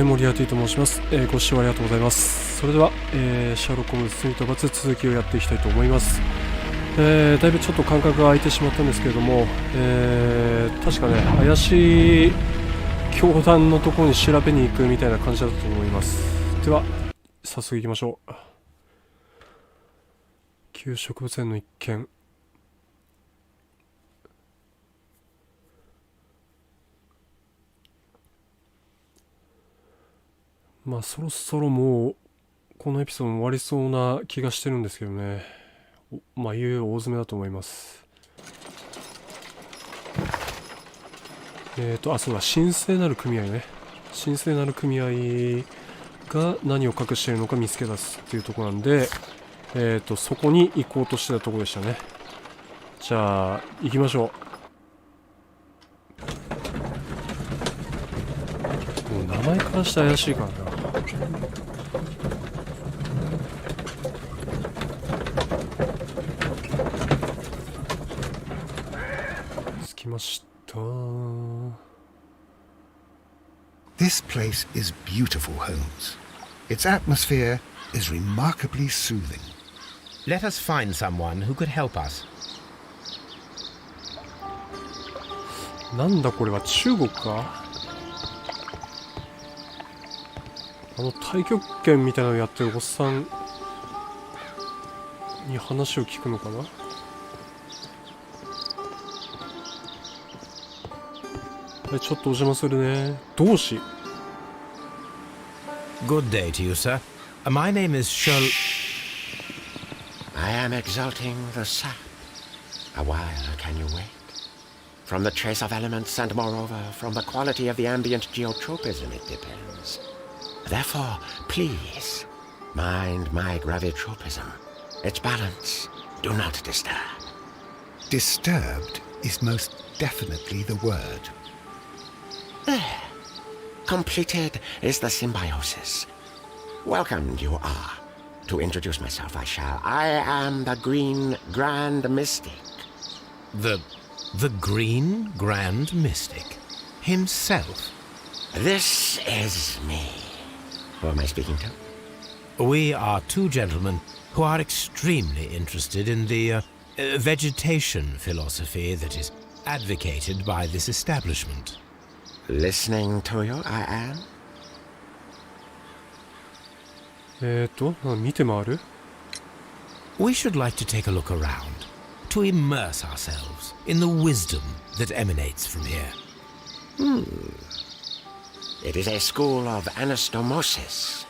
モリアーティと申します。ご視聴ありがとうございます。それでは、シャーロック・ホームズ罪と罰続きをやっていきたいと思います。だいぶちょっと間隔が空いてしまったんですけれども、確かね、怪しい教団のところに調べに行くみたいな感じだったと思います。では、早速行きましょう。キュー植物園の一件。まあそろそろもうこのエピソードも終わりそうな気がしてるんですけどね。まあいよいよ大詰めだと思います。そうだ、神聖なる組合ね。神聖なる組合が何を隠しているのか見つけ出すっていうところなんで、そこに行こうとしてたところでしたね。じゃあ行きましょう。もう名前からして怪しいからな。着きました。This place is beautiful, Holmes. Its atmosphere is remarkably soothing. Let us find someone who could help us. なんだこれは、中国か。太極拳みたいなのやってるおっさんに話を聞くのかな。ちょっとお邪魔するね。同志。 Good day to you, sir. My name is I am exalting the sap. A while can you wait? From the trace of elements and moreover from the quality of the ambient geotropism it depends. Therefore, please, mind my gravitropism. Its balance, do not disturb. Disturbed is most definitely the word. There. Completed is the symbiosis. Welcomed you are. To introduce myself I shall. I am the Green Grand Mystic. The Green Grand Mystic himself. This is me. Who am I speaking to? We are two gentlemen who are extremely interested in the vegetation philosophy that is advocated by this establishment. Listening to you, I am. 見て回る？ We should like to take a look around, to immerse ourselves in the wisdom that emanates from here. It is a school of anastomosis,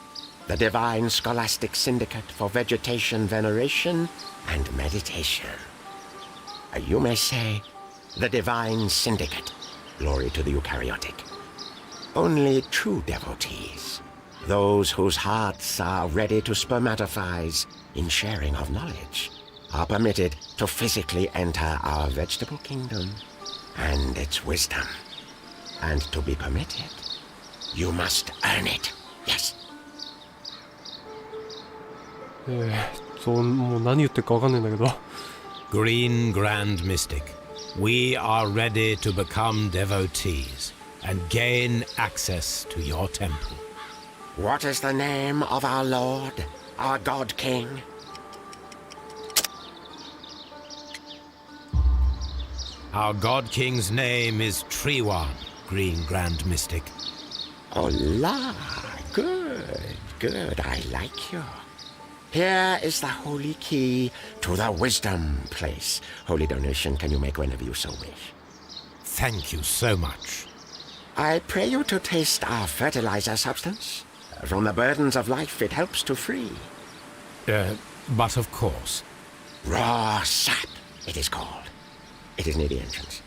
the divine scholastic syndicate for vegetation veneration and meditation. You may say, the divine syndicate. Glory to the eukaryotic. Only true devotees, those whose hearts are ready to spermatophize in sharing of knowledge, are permitted to physically enter our vegetable kingdom and its wisdom. And to be permitted, you must earn it. Yes. もう何言ってるかわかんないんだけど。Green Grand Mystic, we are ready to become devotees and gain access to your temple. What is the name of our Lord, our God King? Our God King's name is Treewan, Green Grand Mystic. Oh la, good, I like you. Here is the holy key to the wisdom place. Holy donation can you make whenever you so wish. Thank you so much. I pray you to taste our fertilizer substance. From the burdens of life it helps to free. But of course. Raw sap, it is called. It is near the entrance.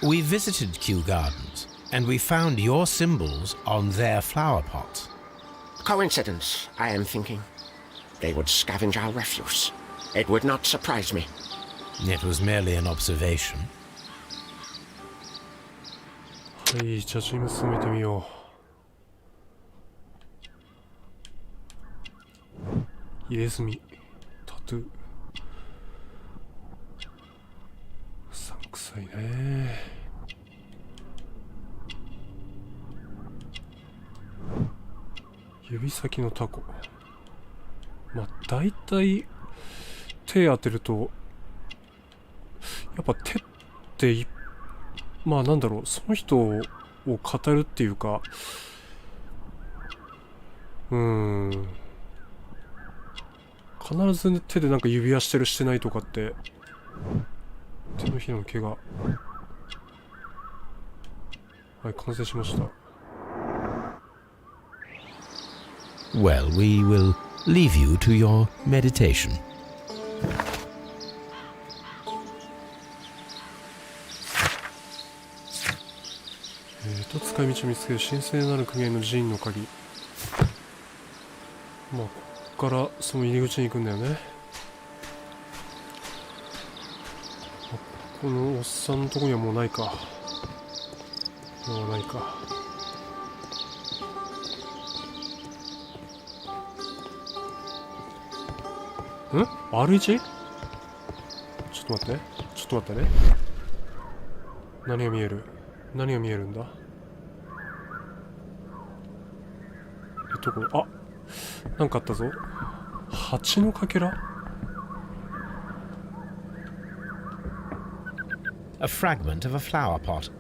We visited Kew Gardens, and we found your symbols on their flower pots. Coincidence, I am thinking. They would scavenge our refuse. It would not surprise me. It was merely an observation. はい、じゃあチーム進めてみよう。入れ墨、タトゥー。うさんくさいね。指先のタコ。まあ大体手当てるとやっぱ手ってまあなんだろう、その人を語るっていうか、必ず手でなんか指輪してるしてないとかって、手のひらの毛が、はい、完成しました。Well, we will leave you to your meditation. 使い道を見つける神聖なる組合の寺院の鍵。まあここからその入り口に行くんだよね。このおっさんのとこにはもうないか。もうないか。R1？ ちょっと待って。ちょっと待ってね。何が見える？何が見えるんだ？どこ？あ、なんかあったぞ。蜂のかけら？ A fragment of a flower pot.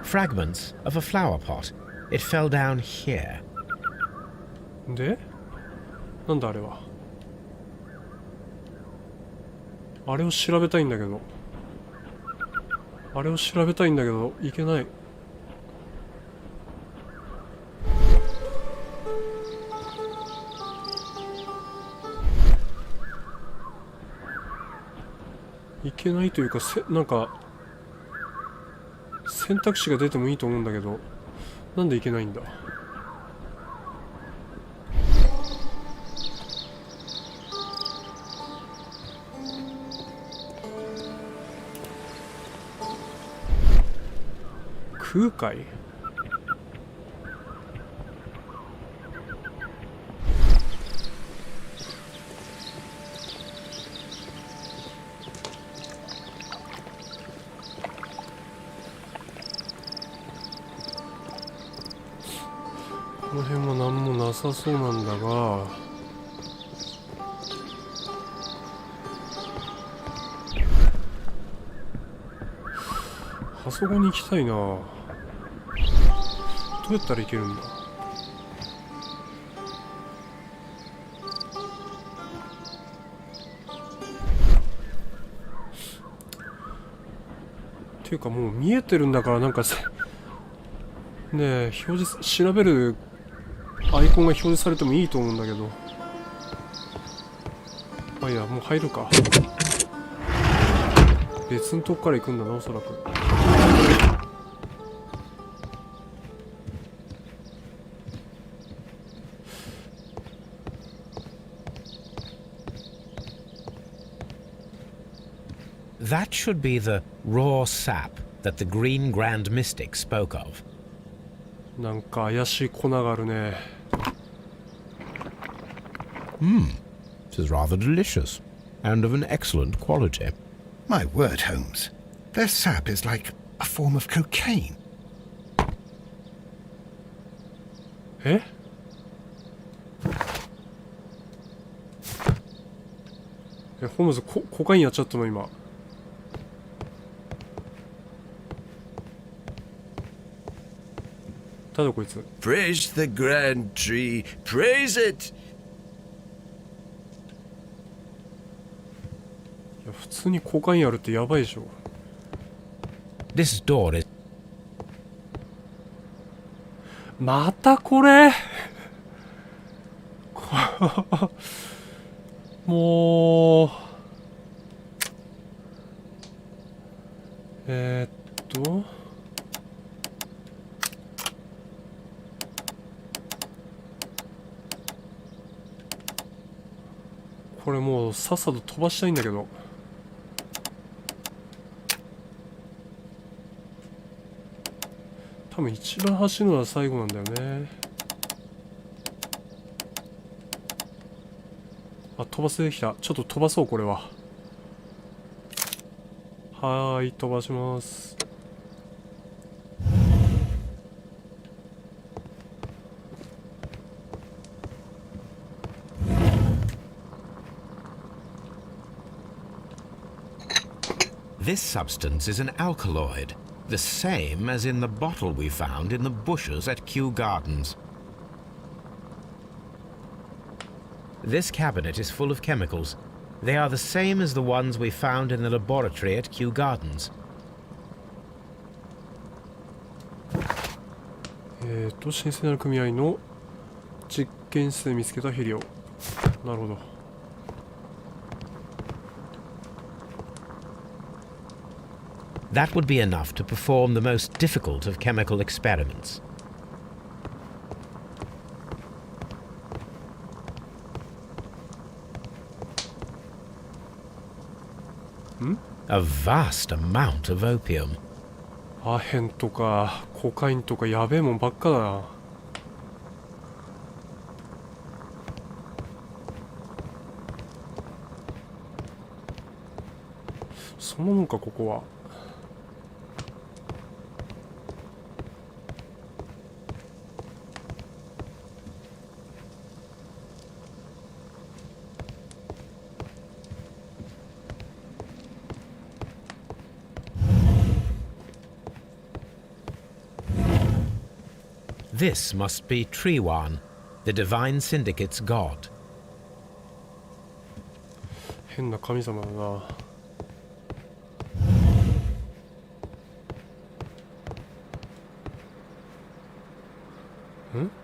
Fragments of a flower pot. It fell down here. で？なんだあれは。あれを調べたいんだけど。あれを調べたいんだけど、いけない。いけないというか、なんか選択肢が出てもいいと思うんだけど、なんでいけないんだ。空海？この辺は何もなさそうなんだが、あそこに行きたいな。どうやったらいけるんだ。っていうかもう見えてるんだから、なんかねえ、表示、調べるアイコンが表示されてもいいと思うんだけど。まあいいや、もう入るか。別のとこから行くんだな、おそらく。That should be the raw sap that the Green Grand Mystic spoke of. なんか怪しい粉があるね。It is rather delicious and of an excellent quality. My word, Holmes. Their sap is like a form of cocaine. え？ホームズ、コカインやっちゃったの今。ただこいつ。Praise the grand tree, praise it! いや普通にコカインあるってやばいでしょ。This door is... またこれもうこれもうさっさと飛ばしたいんだけど。多分一番走るのは最後なんだよね。あ、飛ばせてきた。ちょっと飛ばそう、これは。はーい、飛ばします。This substance is an alkaloid, the same as in the bottle we found in the bushes at Kew Gardens. This cabinet is full of chemicals. They are the same as the ones we found in the laboratory at Kew Gardens. 神聖なる組合の実験室で見つけた肥料。なるほど。That would be enough to perform the most difficult of chemical experiments. A vast amount of opium. アヘンとかコカインとかやべえもんばっかだな。そんなもんかここは。This must be Triwan, the Divine Syndicate's god. 変な神様だな。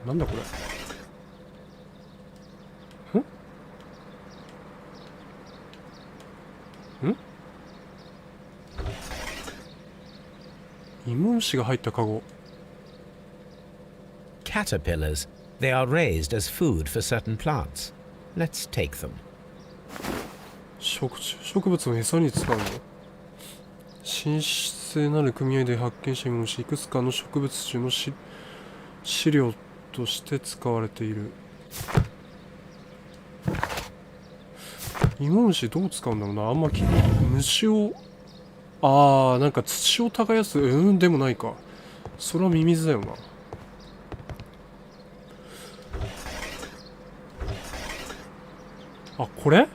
なんだこれ。芋虫が入ったカゴ。Caterpillars. They are raised as food for certain plants. Let's take them. 植物の餌に使うの？神聖なる組合で発見した芋虫、いくつかの植物種の飼料として使われている。芋虫どう使うんだろうな。あんま虫をなんか土を耕す。でもないか。それはミミズだよな。これ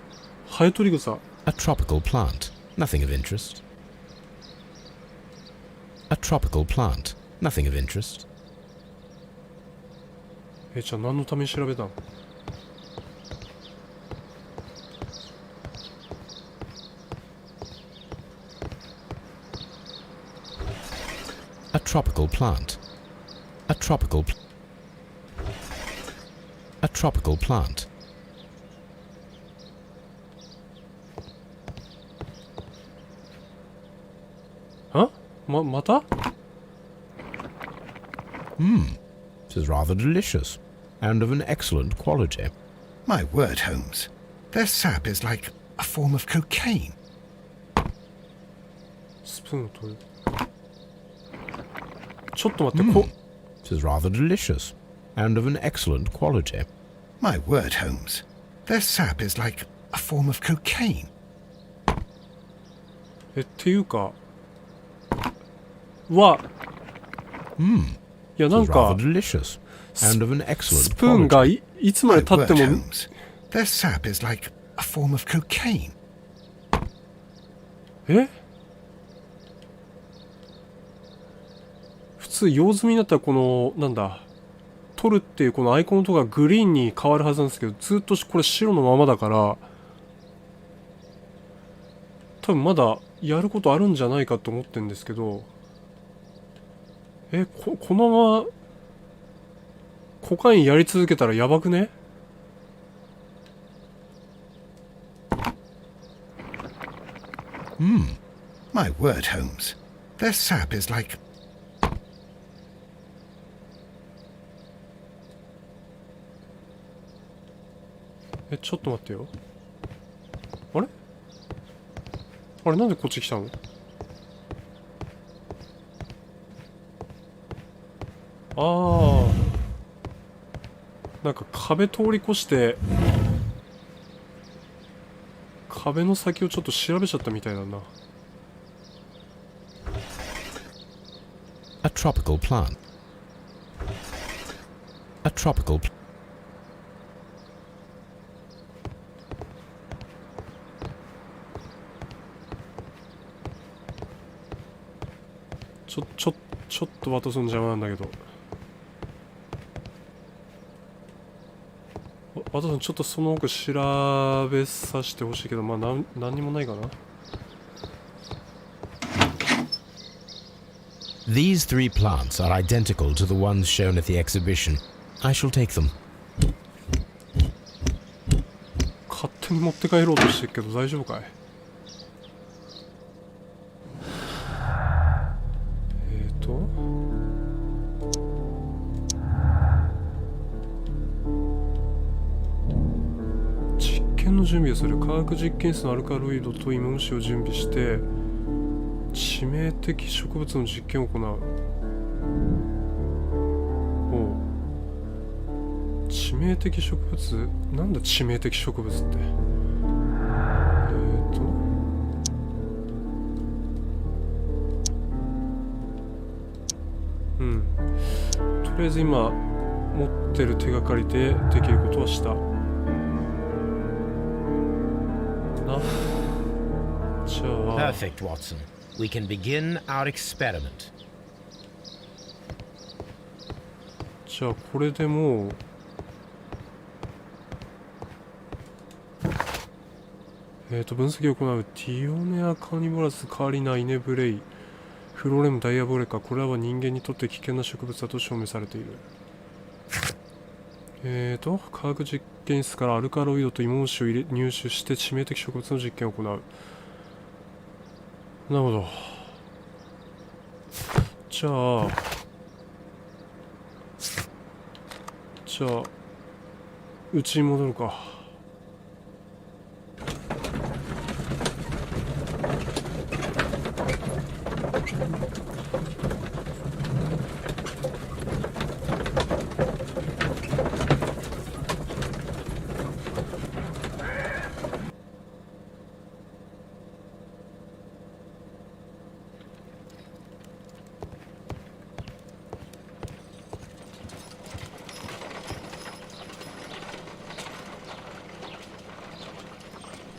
ハエトリグサ。A tropical plant. Nothing of interest. A tropical plant. Nothing of interest. じゃあ何のために調べたの？A tropical plant. A tropical plant. また？ This is rather delicious, and of an excellent quality. My word, Holmes. Their sap is like a form of cocaine. スプーンを取る。ちょっと待って、This is rather delicious, and of an excellent quality. My word, Holmes. Their sap is like a form of cocaine. っていうか、いやなんかスプーンがいつまで経っても Their sap is like a form of cocaine. 普通用済みになったらこのなんだ取るっていうこのアイコンのとこがグリーンに変わるはずなんですけど、ずっとこれ白のままだから多分まだやることあるんじゃないかと思ってるんですけど、このままコカインやり続けたらやばくね？My word, Holmes. Their sap is like... ちょっと待ってよ。あれなんでこっち来たの？なんか壁通り越して壁の先をちょっと調べちゃったみたいだな。A tropical plant. A tropical plant. ちょっと渡すの邪魔なんだけど。ワトソン、ちょっとその奥調べさせてほしいけど、まあ何にもないかな。These three plants are identical to the ones shown at the exhibition. I shall take them. 勝手に持って帰ろうとしてるけど大丈夫かい？実験の準備をする。化学実験室のアルカロイドと芋虫を準備して致命的植物の実験を行う。致命的植物、なんだ致命的植物って。とりあえず今持ってる手がかりでできることはしたな。じゃあ Perfect, Watson. We can begin our experiment. じゃあこれでもう分析を行う。ティオネアカニボラス、カーリナ、イネブレイ、フローレム、ダイアボレカ。これらは人間にとって危険な植物だと証明されている。化学実験室からアルカロイドと芋虫を入手して致命的植物の実験を行う。なるほど。じゃあうちに戻るか。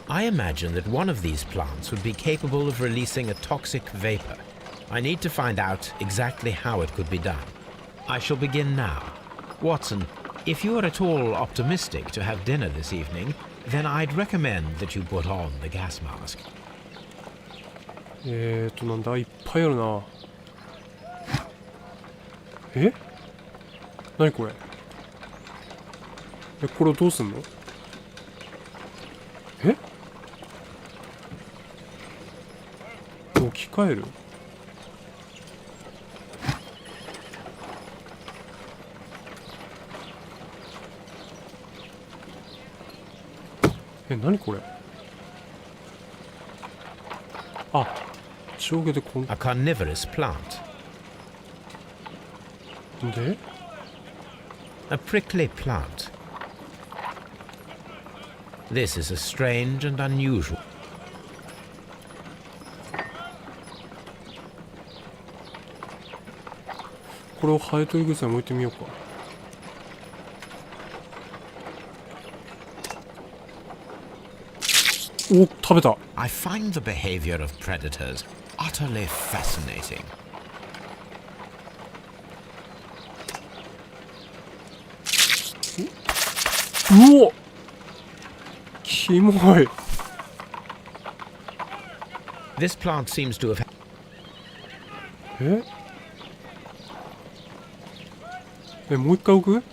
I imagine that one of these plants would be capable of releasing a toxic vapor. I need to find out exactly how it could be done. I shall begin now. Watson, if you are at all optimistic to have dinner this evening, then I'd recommend that you put on the gas mask. なんだ、いっぱいあるな。何これ？これをどうすんの？置き換える？何これ？あ、上下でこん A carnivorous plant. で A prickly plant. This is a strange and unusual. これをハエトリグサに置いてみようか。お、食べた。I find the behavior of predators utterly fascinating. うお、キモい。This plant seems to have. もう一回置く？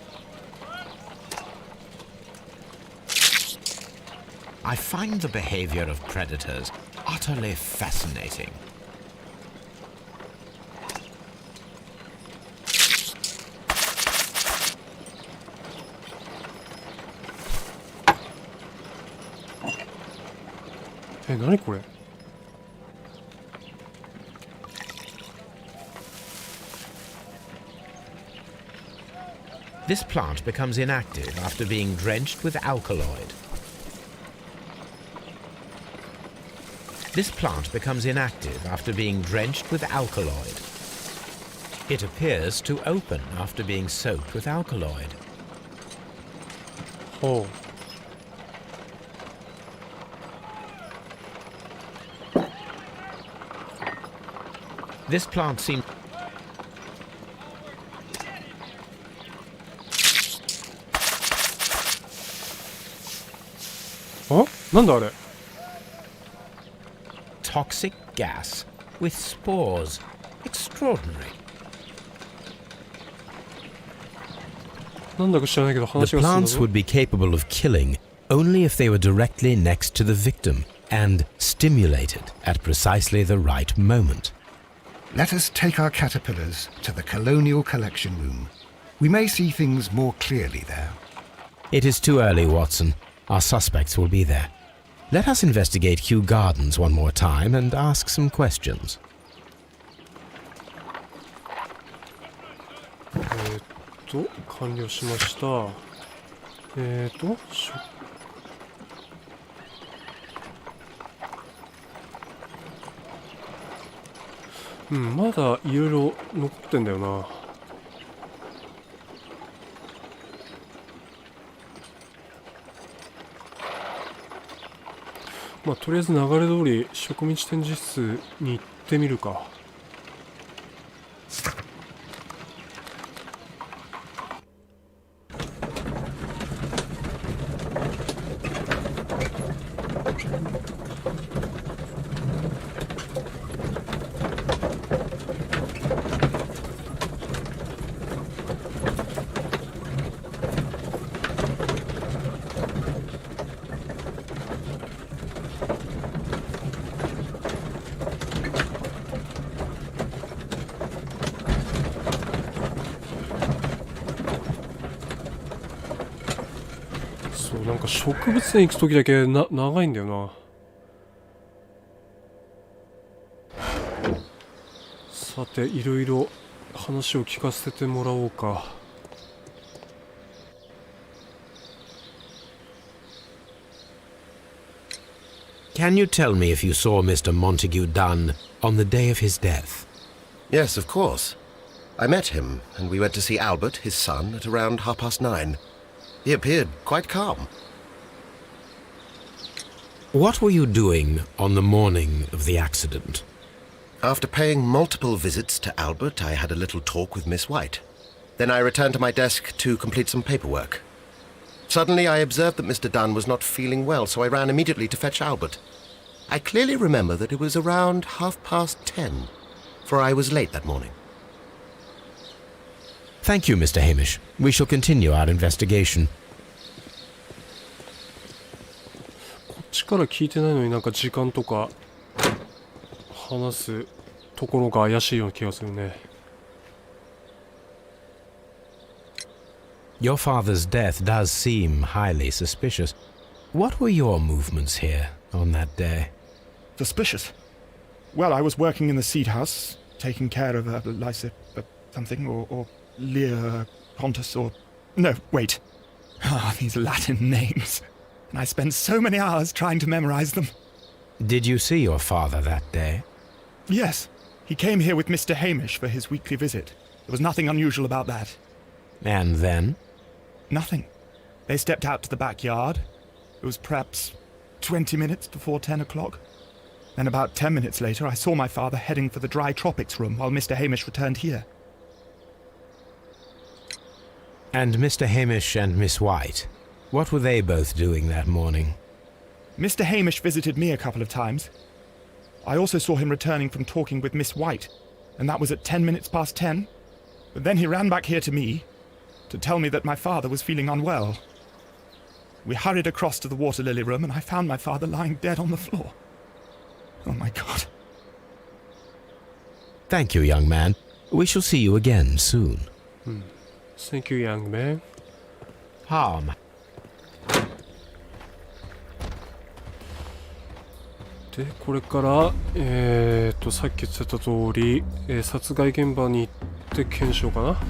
I find the behavior of predators utterly fascinating. 何これ？ This plant becomes inactive after being drenched with alkaloid. This plant becomes inactive after being drenched with alkaloid. It appears to open after being soaked with alkaloid. ほう。This plant seems... あ、なんだあれ。 toxic gas with spores. Extraordinary. なんだか知らないけど The 話が進んだ plants ぞ。 would be capable of killing only if they were directly next to the victim and stimulated at precisely the right moment. Let us take our caterpillars to the Colonial Collection Room. We may see things more clearly there. It is too early, Watson. Our suspects will be there. Let us investigate Kew Gardens one more time and ask some questions. 完了しました。うん、まだいろいろ残ってんだよな。まあとりあえず流れ通り植民地展示室に行ってみるか。そう、なんか植物園行く時だけ長いんだよな。さて、いろいろ話を聞かせてもらおうか。Can you tell me if you saw Mr. Montague Dunn on the day of his death? Yes, of course. I met him, and we went to see Albert, his son, at around 9:30. He appeared quite calm. What were you doing on the morning of the accident? After paying multiple visits to Albert, I had a little talk with Miss White. Then I returned to my desk to complete some paperwork. Suddenly I observed that Mr. Dunn was not feeling well, so I ran immediately to fetch Albert. I clearly remember that it was around 10:30, for I was late that morning. Thank you, Mr. Hamish. We shall continue our investigation. こっちから聞いてないのになんか時間とか話すところが怪しいような気がするね。Your father's death does seem highly suspicious. What were your movements here on that day? Suspicious? Well, I was working in the seed house, taking care of something, or Lear Pontus, or... No, wait. Ah, these Latin names. And I spent so many hours trying to memorize them. Did you see your father that day? Yes, he came here with Mr. Hamish for his weekly visit. There was nothing unusual about that. And then? Nothing. They stepped out to the backyard. It was perhaps 20 minutes before 10 o'clock. Then about 10 minutes later, I saw my father heading for the dry tropics room while Mr. Hamish returned here. And Mr. Hamish and Miss White, what were they both doing that morning? Mr. Hamish visited me a couple of times. I also saw him returning from talking with Miss White, and that was at 10 minutes past 10. But then he ran back here to me to tell me that my father was feeling unwell. We hurried across to the water lily room, and I found my father lying dead on the floor. Oh, my God. Thank you, young man. We shall see you again soon. Thank you, young man. Harm. で、これからさっき言ってた通り、殺害現場に行って検証かな。こ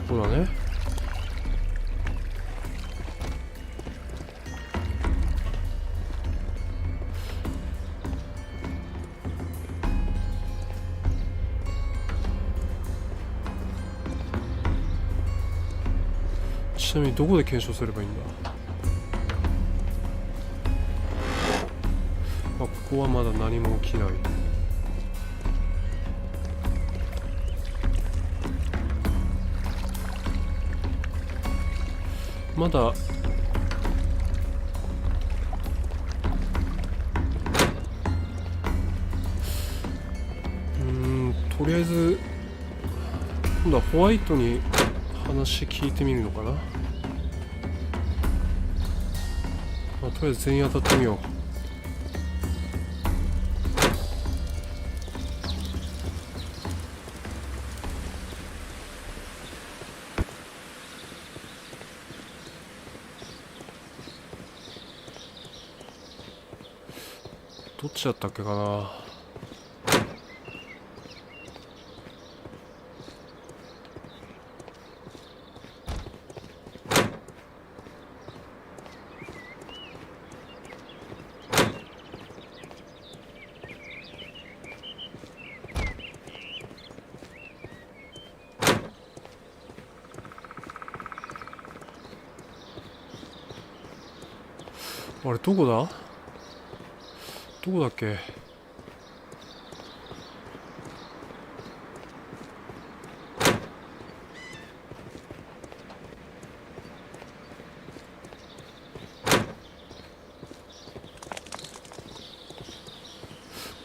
こだね。ちなみにどこで検証すればいいんだ。こはまだ何も起きない。まだとりあえず今度はホワイトに話聞いてみるのかな。とりあえず全員当たってみよう。どっちだったっけかな。あれどこだ？どこだっけ？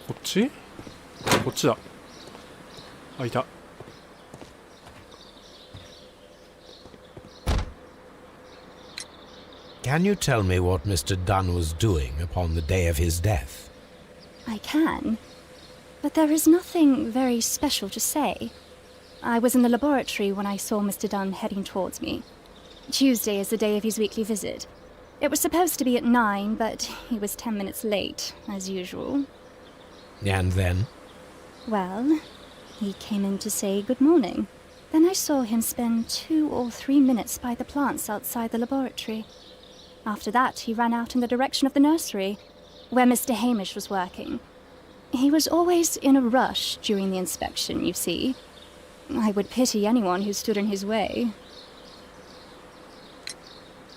こっち？こっちだ。あ、いた。Can you tell me what Mr. Dunn was doing upon the day of his death? I can, but there is nothing very special to say. I was in the laboratory when I saw Mr. Dunn heading towards me. Tuesday is the day of his weekly visit. It was supposed to be at 9, but he was 10 minutes late, as usual. And then? Well, he came in to say good morning. Then I saw him spend 2 or 3 minutes by the plants outside the laboratory. After that, he ran out in the direction of the nursery, where Mr. Hamish was working. He was always in a rush during the inspection, you see. I would pity anyone who stood in his way.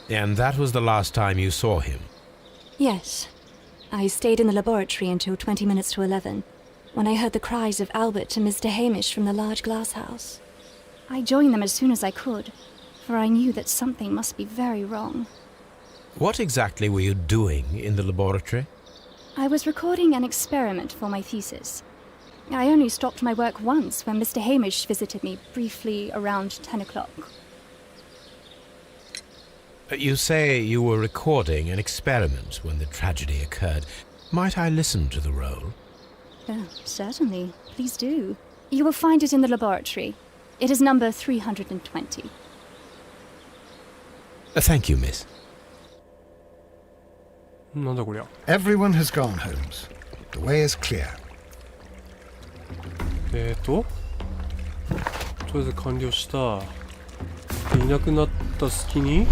And that was the last time you saw him? Yes. I stayed in the laboratory until 20 minutes to 11, when I heard the cries of Albert and Mr. Hamish from the large glass house. I joined them as soon as I could, for I knew that something must be very wrong. What exactly were you doing in the laboratory? I was recording an experiment for my thesis. I only stopped my work once when Mr. Hamish visited me briefly around 10 o'clock. You say you were recording an experiment when the tragedy occurred. Might I listen to the roll? Oh, certainly. Please do. You will find it in the laboratory. It is number 320. Thank you, miss. なんだこりゃ。 Everyone has gone, Holmes. The way is clear. とりあえず完了した。いなくなった隙に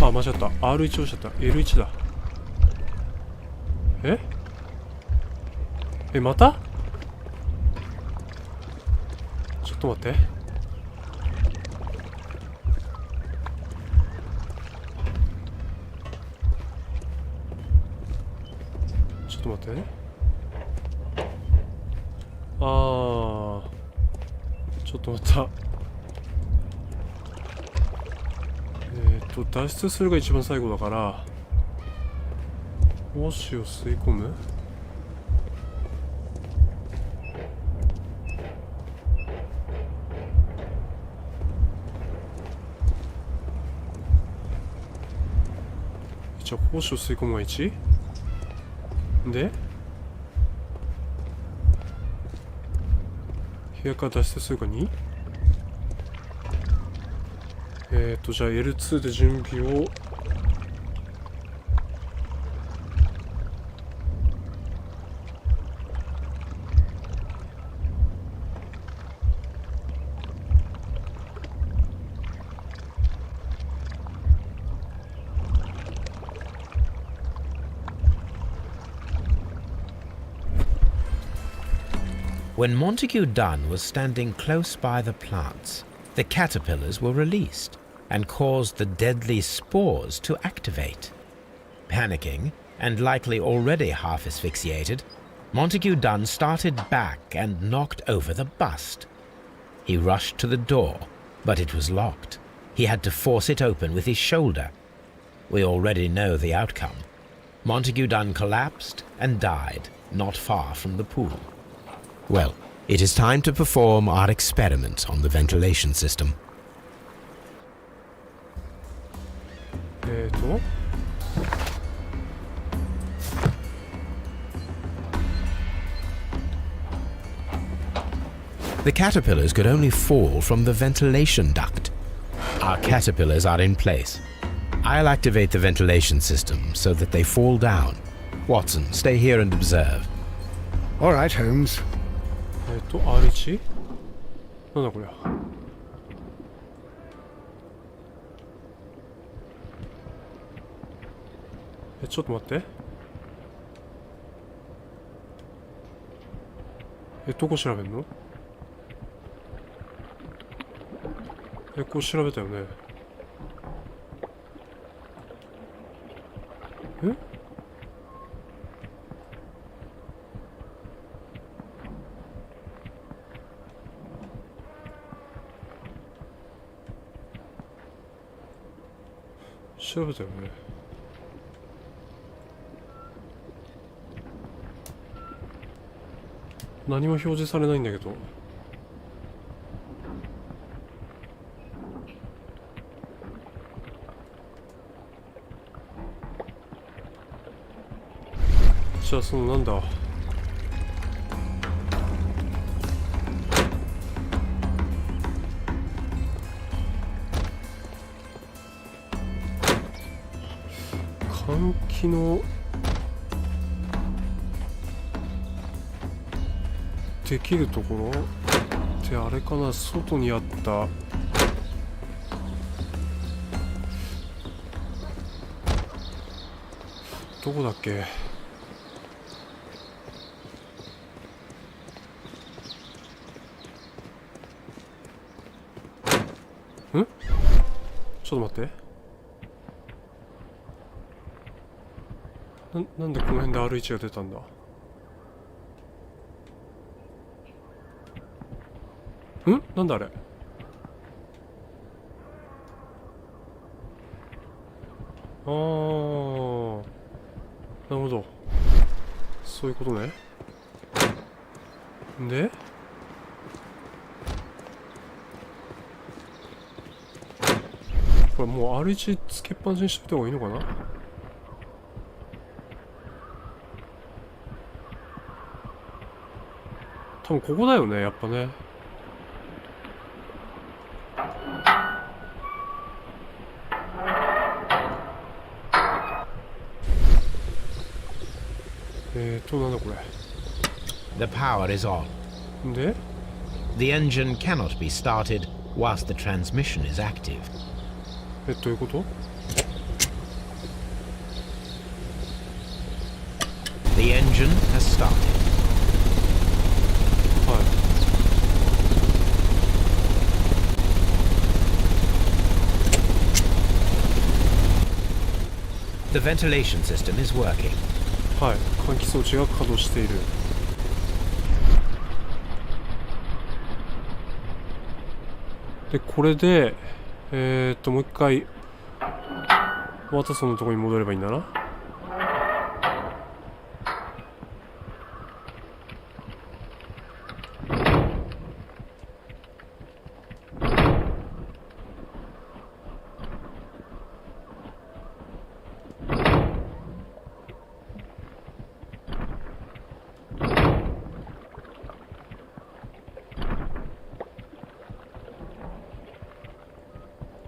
あ、間違った。R1 押しちゃった。L1 だ。また？ちょっと待って。ちょっと待ってね。ちょっと待った。脱出するが一番最後だから、胞子を吸い込む。じゃあ胞子を吸い込むが1で、部屋から脱出するが2。じゃあ L2 で準備を。When Montague Dunn was standing close by the plants, the caterpillars were released. and caused the deadly spores to activate. Panicking, and likely already half asphyxiated, Montague Dunn started back and knocked over the bust. He rushed to the door, but it was locked. He had to force it open with his shoulder. We already know the outcome. Montague Dunn collapsed and died not far from the pool. Well, it is time to perform our experiment on the ventilation system. The caterpillars could only fall from the ventilation duct. Our caterpillars are in place. I'll activate the ventilation system so that they fall down. Watson, stay here and observe. All right, Holmes. R1? なんだこりゃ。ちょっと待って。どこ調べんの？こう調べたよね。調べたよね。何も表示されないんだけど。じゃあそのなんだ。換気のできるところってあれかな、外にあったどこだっけ。ちょっと待って。なんでこの辺で R1 が出たんだ。なんだあれ。なるほど。そういうことね。でこれもう R1 つけっぱなしにしといた方がいいのかな。多分ここだよね、やっぱね。なんだこれ。The power is on. で The engine cannot be started whilst the transmission is active. どういうこと？ The engine has started. はい。The ventilation system is working. はい、換気装置が稼働している。で、これで、もう一回、またそのところに戻ればいいんだな。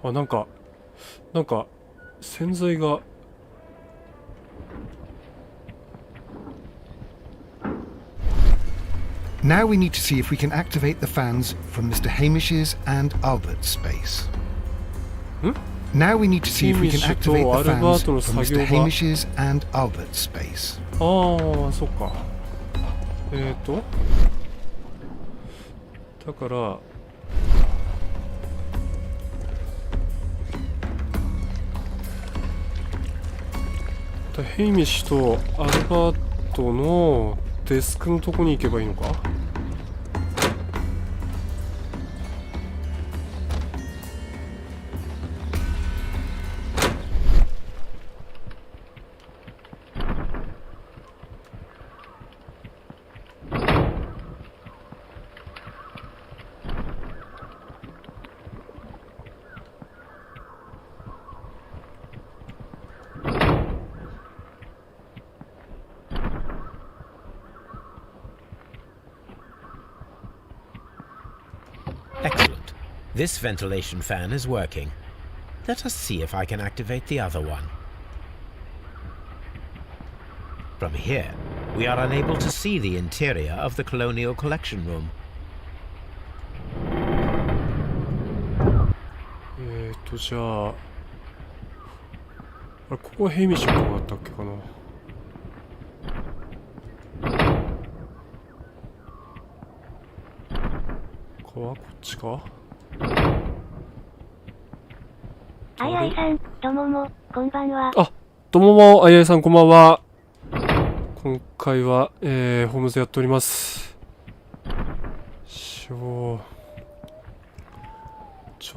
あ、なんか洗剤がNow we need to see if we can activate the fans from Mr. Hamish's and Albert's space. Now we need to see if we can activate the fans from Mr. Hamish's and Albert's space. ああ、そっか。だからヘイミッシュとアルバートのデスクのとこに行けばいいのか。Excellent. This ventilation fan is working. Let us see if I can activate the other one. From here, we are unable to see the interior of the Colonial Collection Room. じゃあ、ここヘイミッシュのとこだったっけかな。こっちか。あいあいさん、どうもこんばんは。あ、どうもあいあいさん、こんばんは。今回は、ホームズやっております。ちょ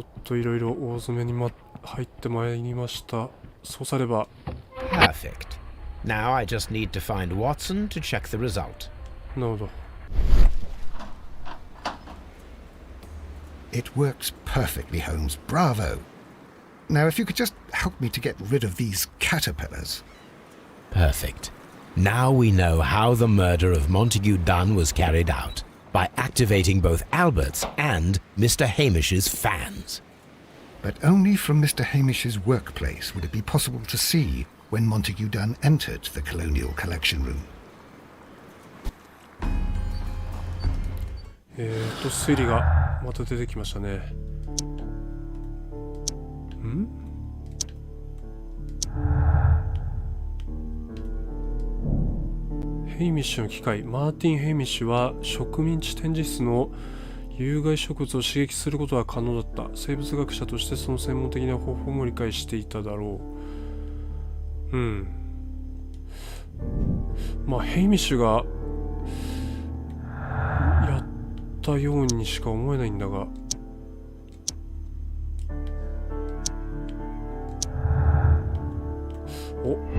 っといろいろ大詰めに入ってまいりました。そうされば。Perfect. Now I just need to find Watson to check the result. なるほど。It works perfectly, Holmes. Bravo. Now, if you could just help me to get rid of these caterpillars. Perfect. Now we know how the murder of Montague Dunn was carried out, by activating both Albert's and Mr. Hamish's fans. But only from Mr. Hamish's workplace would it be possible to see when Montague Dunn entered the Colonial Collection Room. 推理がまた出てきましたね。ヘイミッシュの機械、マーティン・ヘイミッシュは植民地展示室の有害植物を刺激することが可能だった。生物学者としてその専門的な方法も理解していただろう。まあヘイミッシュがやったようにしか思えないんだが。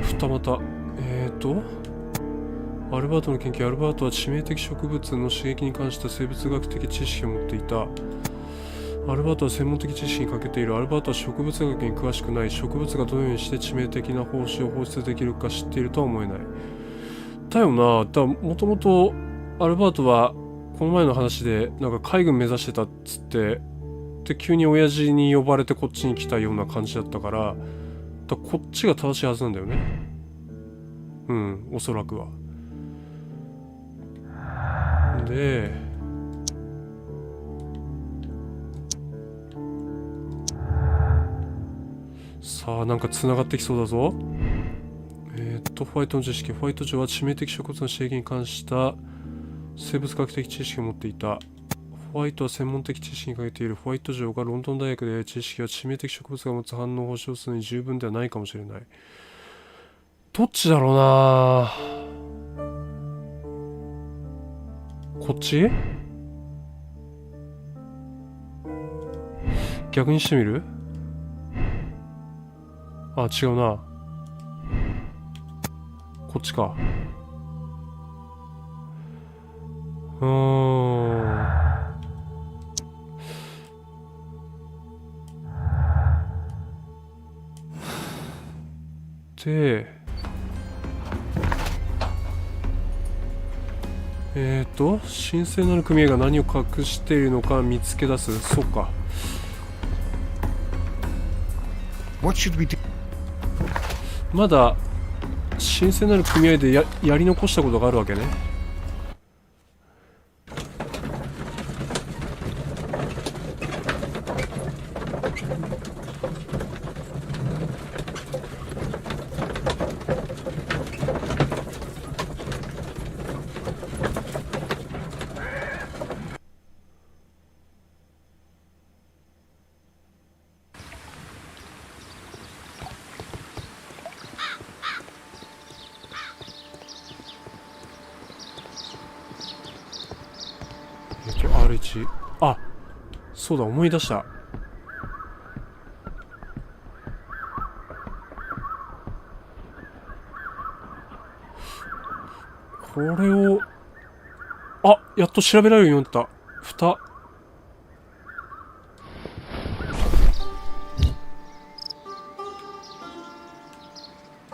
二股。アルバートの研究。アルバートは致命的植物の刺激に関した生物学的知識を持っていた。アルバートは専門的知識に欠けている。アルバートは植物学に詳しくない。植物がどのようにして致命的な胞子を放出できるか知っているとは思えない。だよな。もともとアルバートはこの前の話でなんか海軍目指してたっつってで急に親父に呼ばれてこっちに来たような感じだったから、こっちが正しいはずなんだよね。おそらくは。で、さあなんか繋がってきそうだぞ。ホワイトの知識。ホワイト城は致命的植物の刺激に関した生物学的知識を持っていた。ホワイトは専門的知識に欠けている。ホワイト城がロンドン大学で得る知識は致命的植物が持つ反応を保証するに十分ではないかもしれない。どっちだろうな。こっち？逆にしてみる？あ、違うな。こっちか。で、神聖なる組合が何を隠しているのか見つけ出す。そうか。What should we do? まだ神聖なる組合で やり残したことがあるわけね。1。あ、そうだ、思い出した。これを、あ、やっと調べられるようになった。蓋。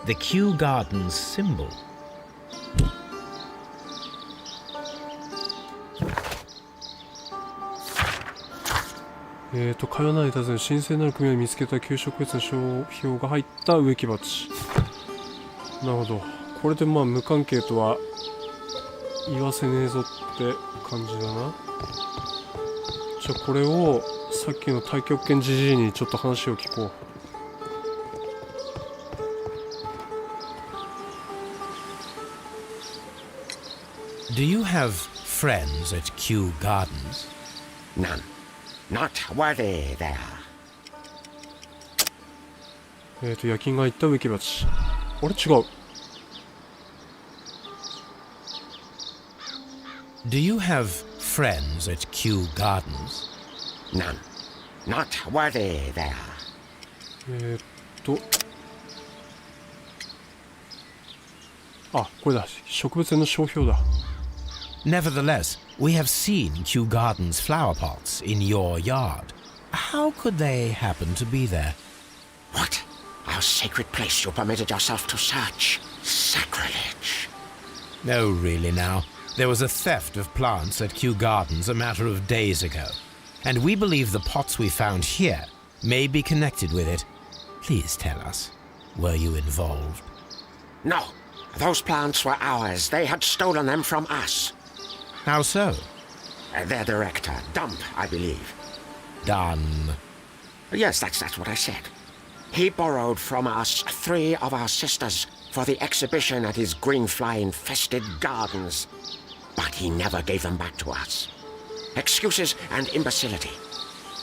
The Kew Gardens symbol. 会話内尋ね、神聖なる組合で見つけた給植物の商標が入った植木鉢。なるほど。これでまあ無関係とは言わせねえぞって感じだな。じゃあこれをさっきの太極拳じじいにちょっと話を聞こう。Do you have friends at Kew Gardens? None. Not worthy there. 夜勤が言った植木鉢。あれ違う。Do you have friends at Kew Gardens? None. Not worthy there. あ、これだ。植物園の商標だ。Nevertheless, we have seen Kew Gardens flower pots in your yard. How could they happen to be there? What? Our sacred place you permitted yourself to search? Sacrilege. No, really now. There was a theft of plants at Kew Gardens a matter of days ago, and we believe the pots we found here may be connected with it. Please tell us, were you involved? No. Those plants were ours. They had stolen them from us. How so? Their director, Dump, I believe. Done. Yes, that's what I said. He borrowed from us 3 of our sisters for the exhibition at his green fly-infested gardens. But he never gave them back to us. Excuses and imbecility.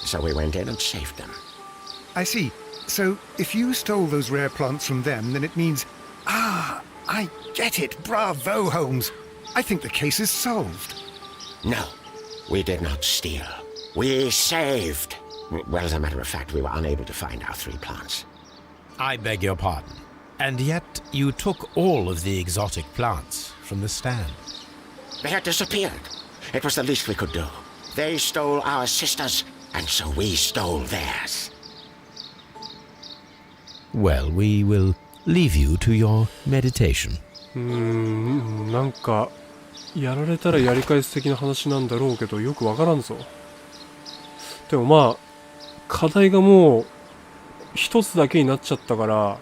So we went in and saved them. I see. So, if you stole those rare plants from them, then it means... Ah, I get it. Bravo, Holmes. I think the case is solved. No, we did not steal. We saved. Well, as a matter of fact, we were unable to find our 3 plants. I beg your pardon. And yet you took all of the exotic plants from the stand. They had disappeared. It was the least we could do. They stole our sisters, and so we stole theirs. Well, we will leave you to your meditation. なんかやられたらやり返す的な話なんだろうけどよくわからんぞ。でもまあ課題がもう一つだけになっちゃったから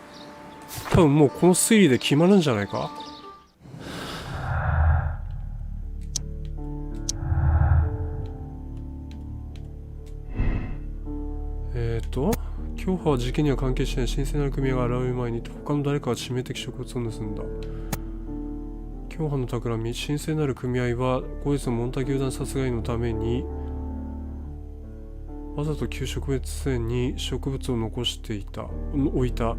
多分もうこの推理で決まるんじゃないか。今日は事件には関係しない神聖なる組合が現れる前に他の誰かが致命的植物を盗んだ。共犯の企み、神聖なる組合は後日のモンタギュー団殺害のためにわざと旧植物園に植物を残して置いた。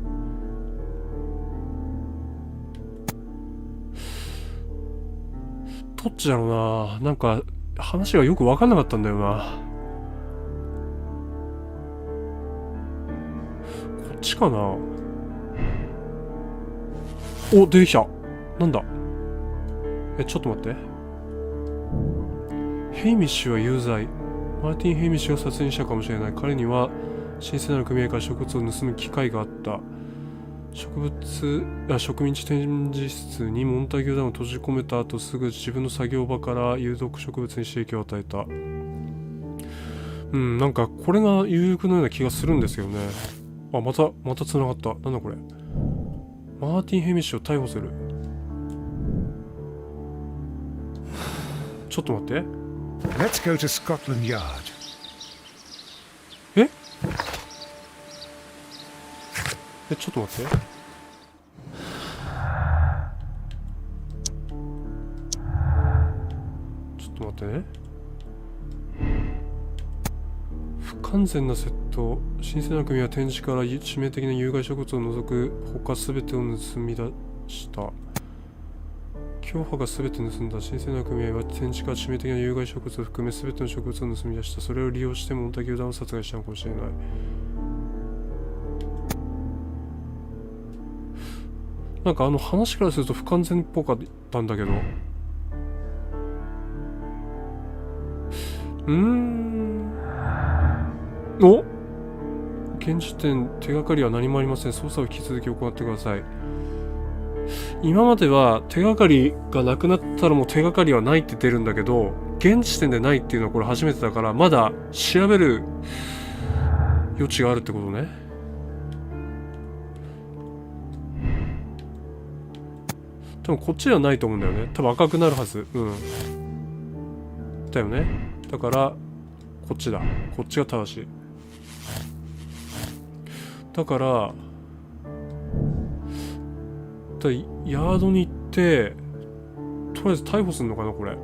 どっちだろうな。なんか話がよく分かんなかったんだよな。こっちかな。お、出てきた。なんだ。ちょっと待って。ヘイミッシュは有罪。マーティン・ヘイミッシュが殺人したかもしれない。彼には神聖なる組合から植物を盗む機会があった。植民地展示室にモンタギュー団を閉じ込めた後、すぐ自分の作業場から有毒植物に刺激を与えた。なんかこれが有力のような気がするんですよね。あ、また繋がった。なんだこれ。マーティン・ヘイミッシュを逮捕する。ちょっと待って。Let's go to Scotland Yard. ちょっと待って。ちょっと待ってね。不完全な窃盗。神聖な組は展示から致命的な有害植物を除く他すべてを盗み出した。教派が全て盗んだ。神聖な組合は展示から致命的な有害植物を含め全ての植物を盗み出した。それを利用してモンタギューダンを殺害したのかもしれない。なんか話からすると不完全っぽかったんだけど。お、現時点手がかりは何もありません。捜査を引き続き行ってください。今までは手がかりがなくなったらもう手がかりはないって出るんだけど、現時点でないっていうのはこれ初めてだから、まだ調べる余地があるってことね。多分こっちではないと思うんだよね。多分赤くなるはず。だよね。だからこっちだ。こっちが正しい。だからヤードに行ってとりあえず逮捕するのかなこれ。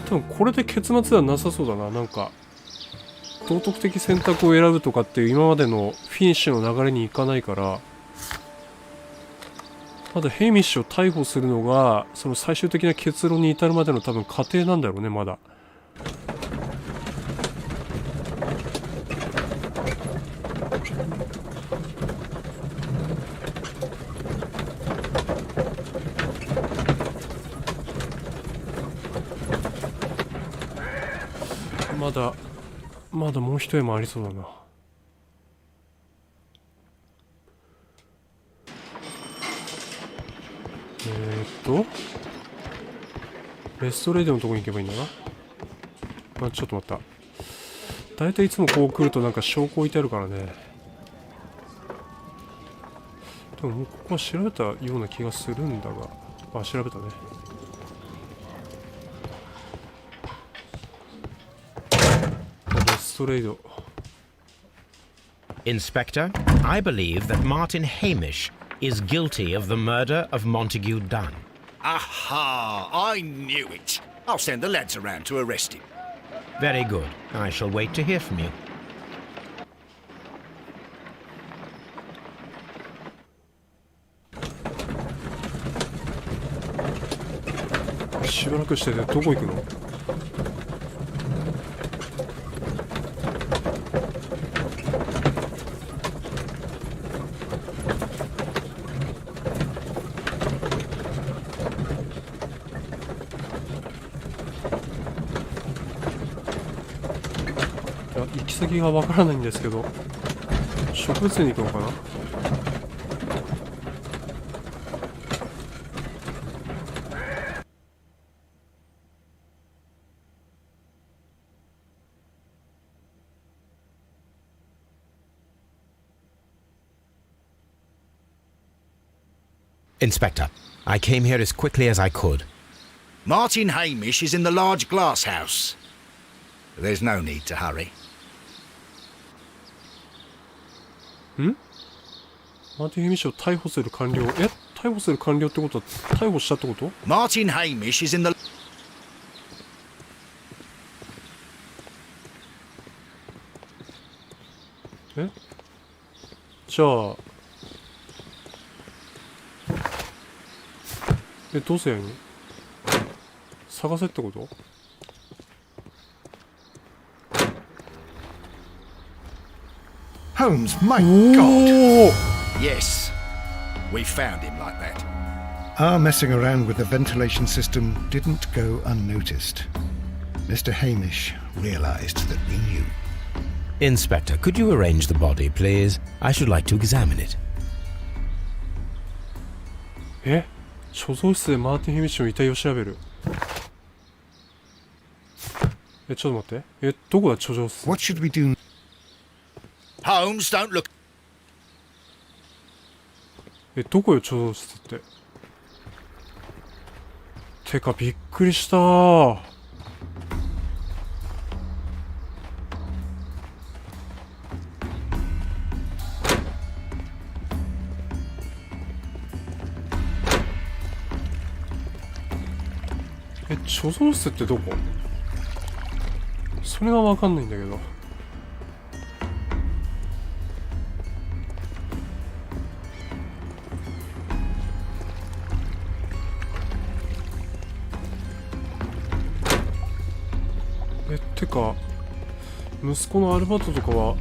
多分これで結末ではなさそうだな。なんか道徳的選択を選ぶとかっていう今までのフィニッシュの流れにいかないから、まだヘイミッシュを逮捕するのがその最終的な結論に至るまでの多分過程なんだろうね。まだまだもう一山ありそうだな。レストレードのとこに行けばいいんだな。ちょっと待った。だいたいいつもこう来るとなんか証拠置いてあるからね。でももうここは調べたような気がするんだが、調べたね。レストレード。Inspector, I believe that Martin Hamish is guilty of the murder of Montague Dunn. Aha! I knew it. I'll send the lads around to arrest him. Very good. I shall wait to hear from you. しばらくしててどこ行くの？行き先がわからないんですけど、植物園に行くのかな。Inspector, I came here as quickly as I could. Martin Hamish is in the large glass house. There's no need to hurry. マーティン・ヘミッシュを逮捕する完了。逮捕する完了ってことは逮捕したってこと？ Martin Hamish is in the... じゃあどうせやんの？探せってこと？ Holmes, my God! Yes, we found him like that. Our messing around with the ventilation system didn't go unnoticed. Mr. Hamish realized that we knew. Inspector, could you arrange the body, please? I should like to examine it. 所蔵室でマーティン・ヘミッシュの遺体を調べる。ちょっと待って。どこだ、所蔵室。 What should we do? Holmes, don't look... どこよ、所蔵室って。てか、びっくりしたー。所蔵室ってどこ？それがわかんないんだけど。てか息子のアルバートとかは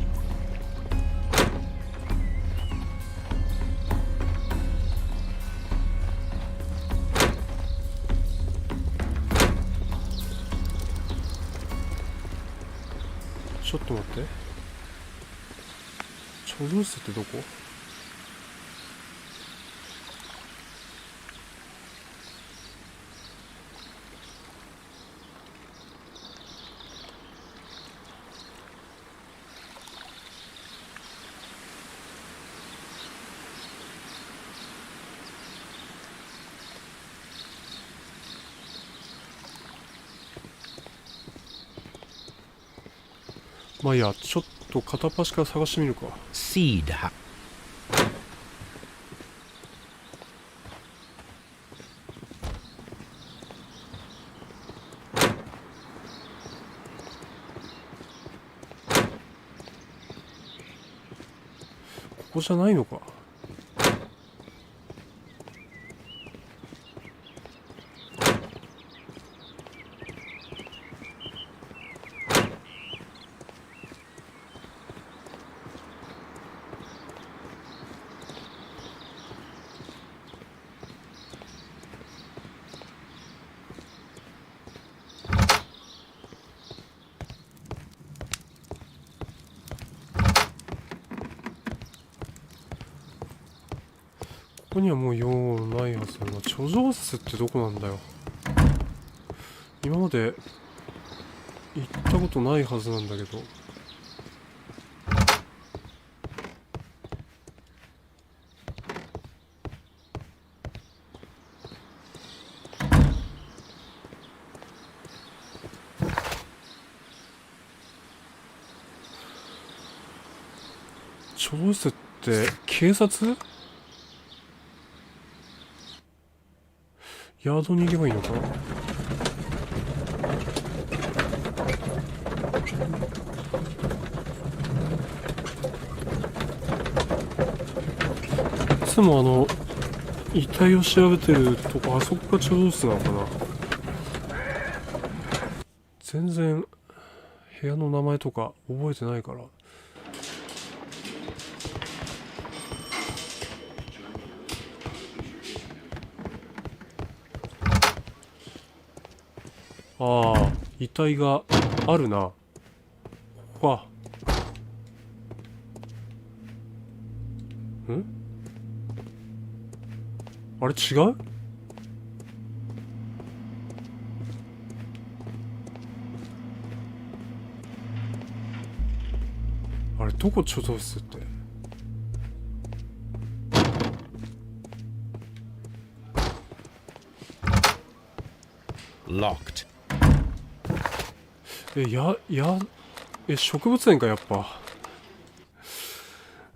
ちょっと待って、貯蔵室ってどこ？まあいいや、ちょっと片っ端から探してみるか。Seed. ここじゃないのか。ここにはもう用ないはずだな。貯蔵室ってどこなんだよ。今まで行ったことないはずなんだけど。貯蔵室って警察？ヤードに行けばいいのかな。いつも遺体を調べてるとこ、あそこが貯蔵室なのかな。全然部屋の名前とか覚えてないから。ああ、遺体があるな。ここか。ん？あれ違う？あれどこ貯蔵室って？Locked. 植物園か、やっぱ。ま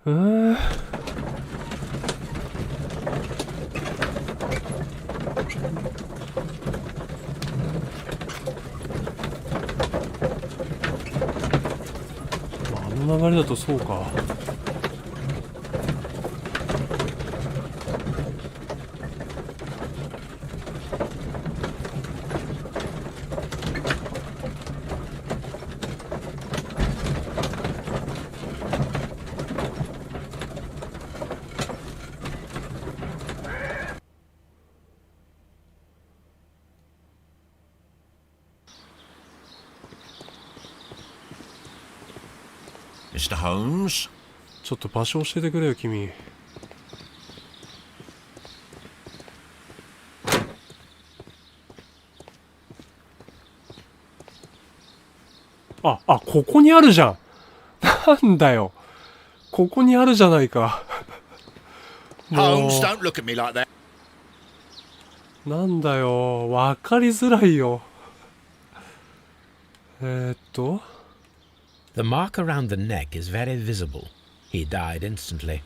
あ、あの流れだとそうか。Mr. Holmes? ちょっと場所教えてくれよ、君。ここにあるじゃん。なんだよ。ここにあるじゃないか。Holmes, don't look at me like that. なんだよ。わかりづらいよ。The mark around the neck is very visible. He died instantly.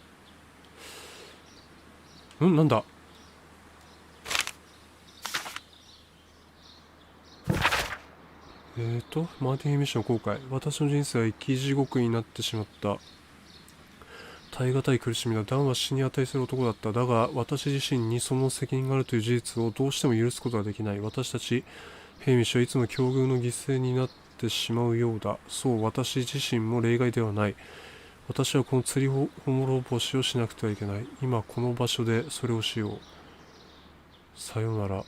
なんだ。マーティン・ヘミッシュの後悔。私の人生は生き地獄になってしまった。耐え難い苦しみだ。ダンは死に値する男だった。だが、私自身にその責任があるという事実をどうしても許すことができない。私たち、ヘイミッシュはいつも境遇の犠牲になってってしまうようだ。そう、私自身も例外ではない。私はこの釣り滅ぼしをしなくてはいけない。今この場所でそれをしよう。さよなら。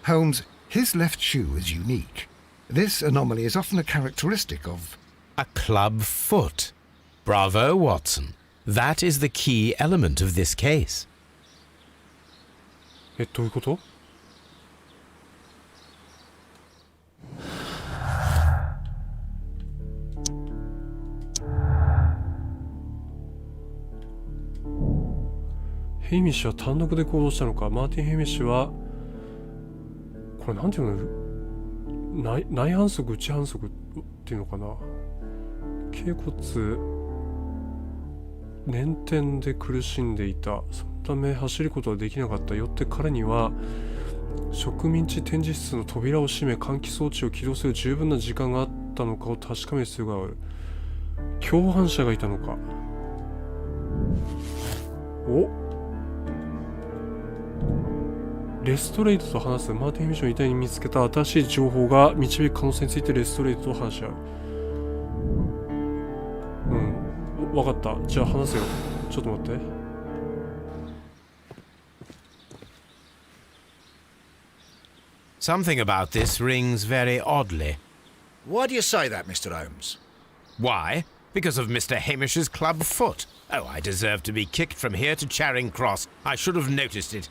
Holmes, his left shoe is unique. This anomaly is often a characteristic of... A club foot. Bravo, Watson. That is the key element of this case. どういうこと？ヘイミッシュは単独で行動したのか。マーティン・ヘイミッシュはこれなんていうの、内反則内反則っていうのかな。頸骨捻転で苦しんでいた。そのため走ることはできなかった。よって彼には植民地展示室の扉を閉め換気装置を起動する十分な時間があったのかを確かめる必要がある。共犯者がいたのか。レストレイトと話す。マーティン・ヘイミッシュの遺体に見つけた新しい情報が導く可能性についてレストレイトと話し合う。わかった。じゃあ話せよ。ちょっと待って。Something about this rings very oddly. Why do you say that, Mr. Holmes? Why? Because of Mr. Hamish's club foot. Oh, I deserve to be kicked from here to Charing Cross. I should have noticed it.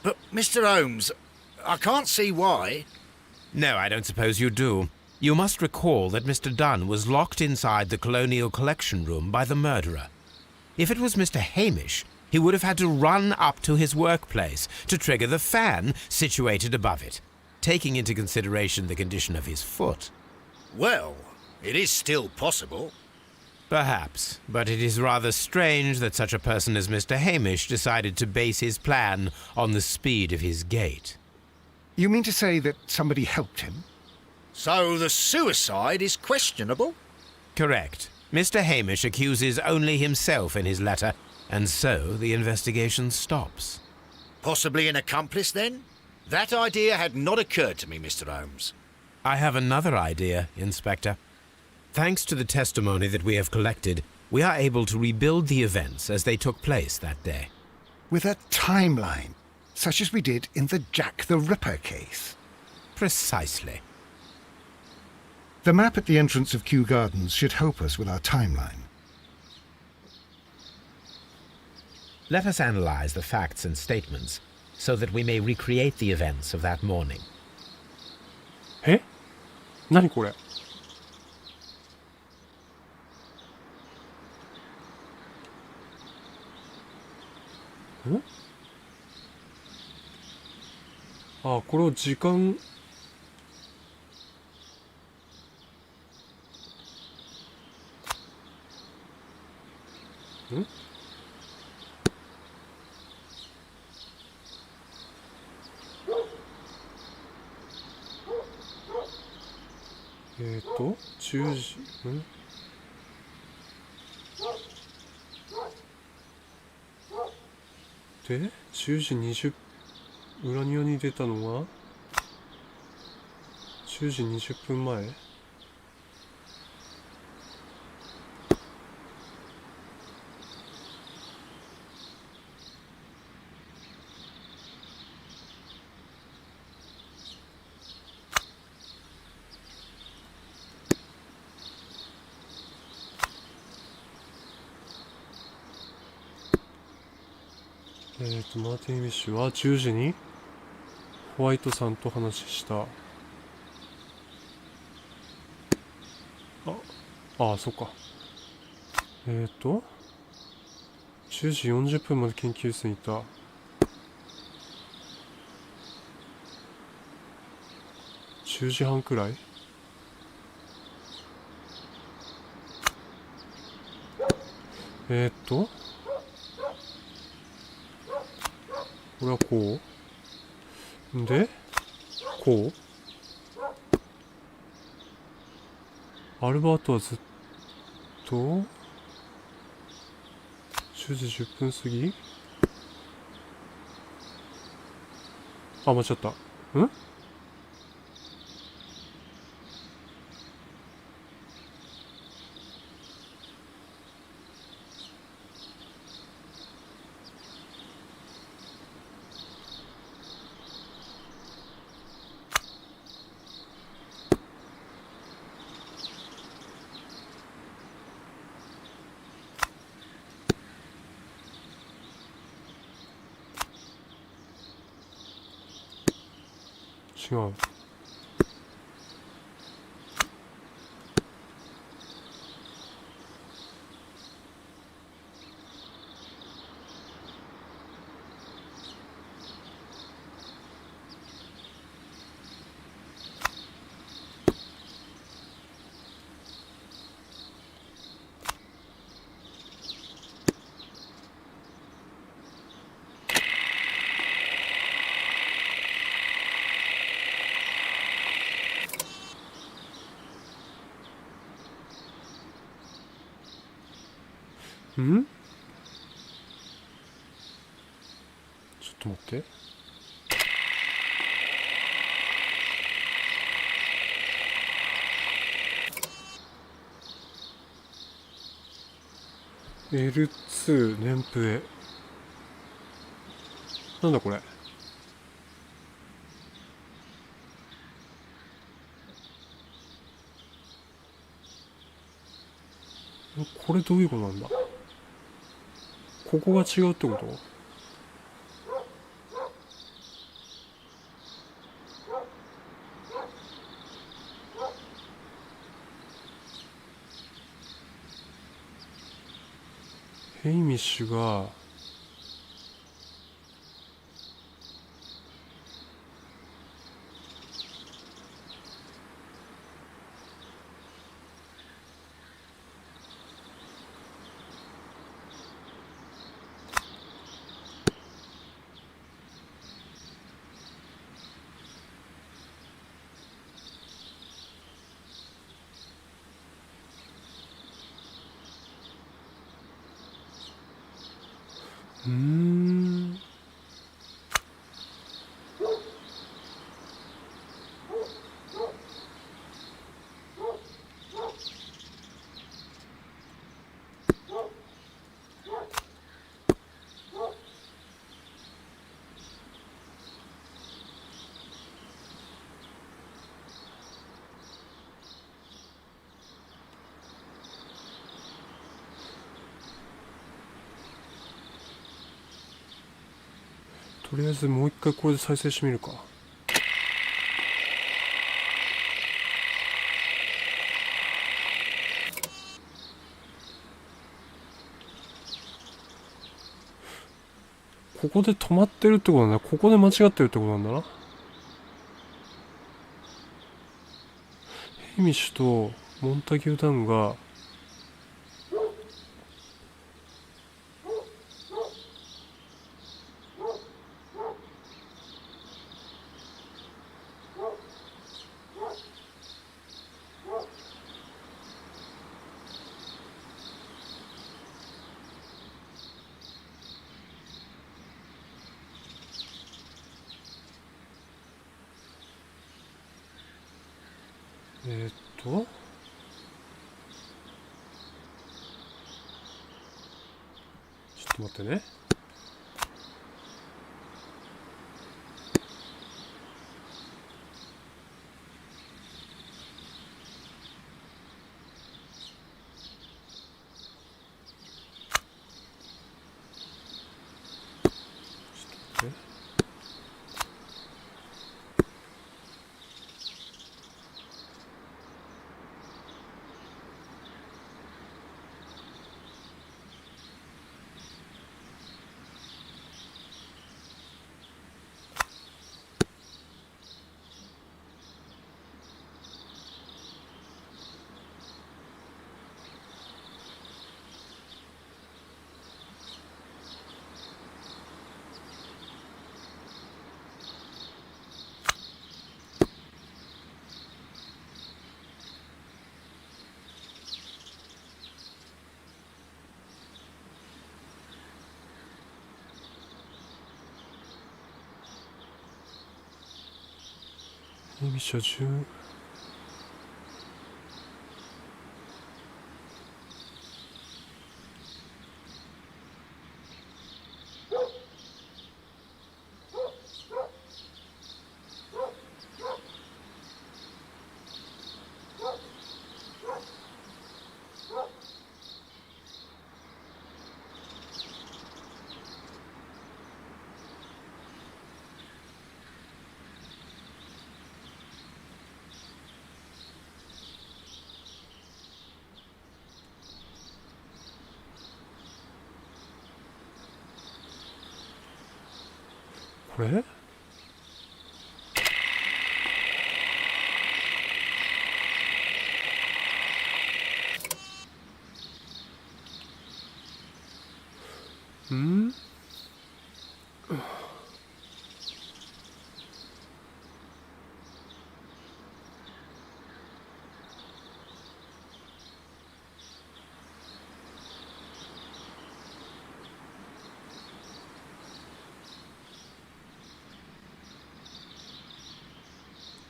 But, Mr. Holmes, I can't see why. No, I don't suppose you do. You must recall that Mr. Dunn was locked inside the Colonial Collection Room by the murderer. If it was Mr. Hamish, he would have had to run up to his workplace to trigger the fan situated above it, taking into consideration the condition of his foot. Well, it is still possible. Perhaps, but it is rather strange that such a person as Mr. Hamish decided to base his plan on the speed of his gait. You mean to say that somebody helped him? So the suicide is questionable? Correct. Mr. Hamish accuses only himself in his letter, and so the investigation stops. Possibly an accomplice, then? That idea had not occurred to me, Mr. Holmes. I have another idea, Inspector. Thanks to the testimony that we have collected, we are able to rebuild the events as they took place that day. With a timeline, such as we did in the Jack the Ripper case? Precisely. The map at the entrance of Kew Gardens should help us with our timeline. Let us analyze the facts and statements so that we may recreate the events of that morning. 何これ？あ、これを時間10時で10時20裏庭に出たのが10時20分前。マーティン・ウィッシュは10時にホワイトさんと話した。そっか。10時40分まで研究室にいた。10時半くらい。これはこうでこうアルバートはずっと10時10分過ぎ。あ、間違った。ん？違う。ん？ちょっと待って。L2 年笛。なんだこれ。これどういうことなんだ。ここが違うってこと？ヘイミッシュがとりあえずもう一回これで再生してみるか。ここで止まってるってことなんだ。ここで間違ってるってことなんだな。ヘイミッシュとモンタギューダウンがちょっと待ってね。ヘイミッシュは10。これん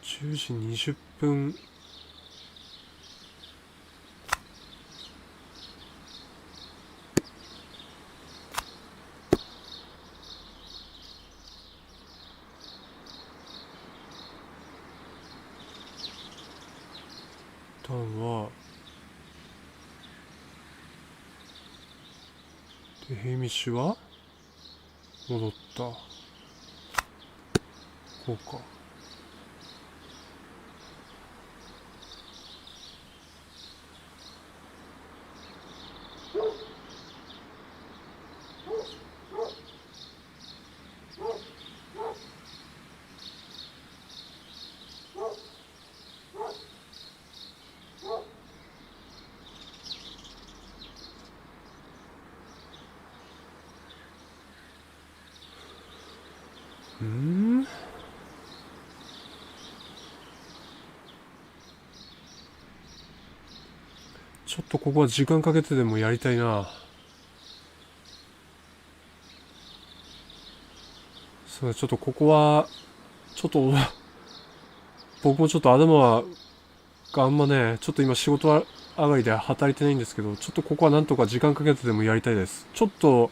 10時20分。ダンはでヘイミッシュは戻った。こうか。ちょっとここは時間かけてでもやりたいな。そう、ちょっとここはちょっと僕もちょっと頭があんまね、ちょっと今仕事上がりで働いてないんですけど、ちょっとここはなんとか時間かけてでもやりたいです。ちょっと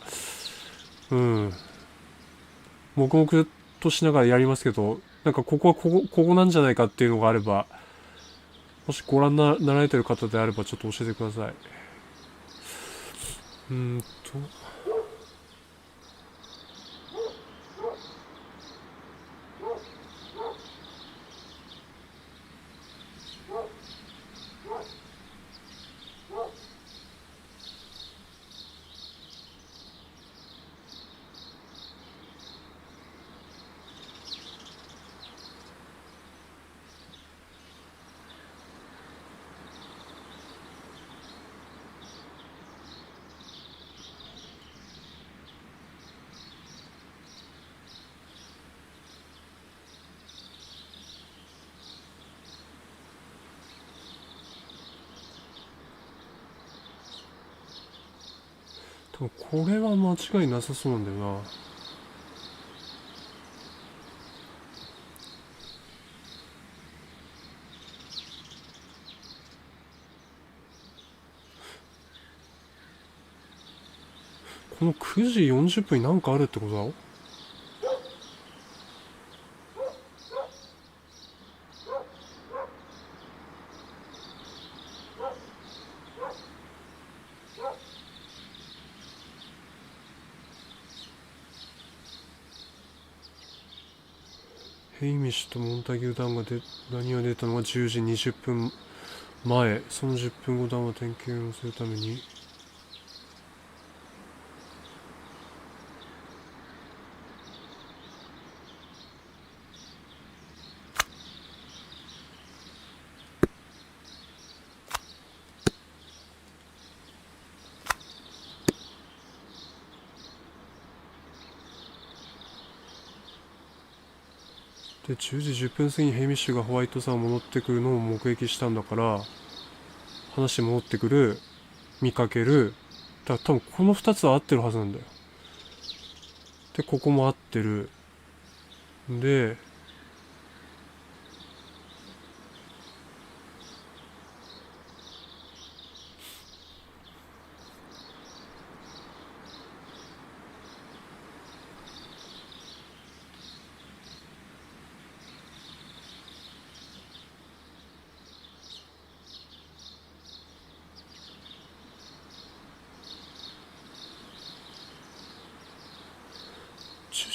黙々としながらやりますけど、なんかここはここなんじゃないかっていうのがあれば、もしご覧なられてる方であればちょっと教えてください。これは間違いなさそうなんだよな。この9時40分に何かあるってことだろ。ヘイミッシュとモンタギュー弾が何が出たのが10時20分前。その10分後弾は点検をするためにで、10時10分過ぎにヘイミッシュがホワイトさん戻ってくるのを目撃したんだから、話して戻ってくる、見かける、多分この2つは合ってるはずなんだよ。で、ここも合ってる。で、